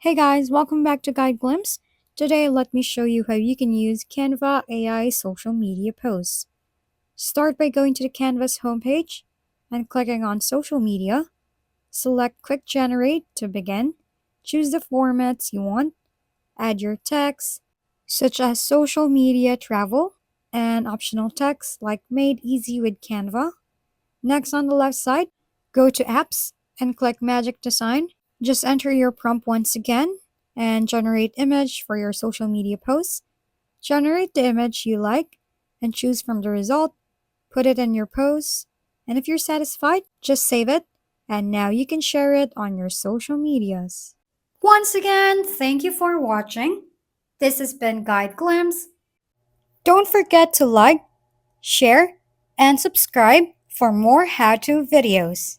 Hey guys, welcome back to Guide Glimpse. Today, let me show you how you can use Canva AI social media posts. Start by going to the Canvas homepage and clicking on Social Media. Select Quick Generate to begin. Choose the formats you want. Add your text, such as social media travel, and optional text like Made Easy with Canva. Next, on the left side, go to Apps and click Magic Design. Just enter your prompt once again and generate image for your social media posts. Generate the image you like and choose from the result. Put it in your post. And if you're satisfied, just save it. And now you can share it on your social medias. Once again, thank you for watching. This has been Guide Glimpse. Don't forget to like, share, and subscribe for more how-to videos.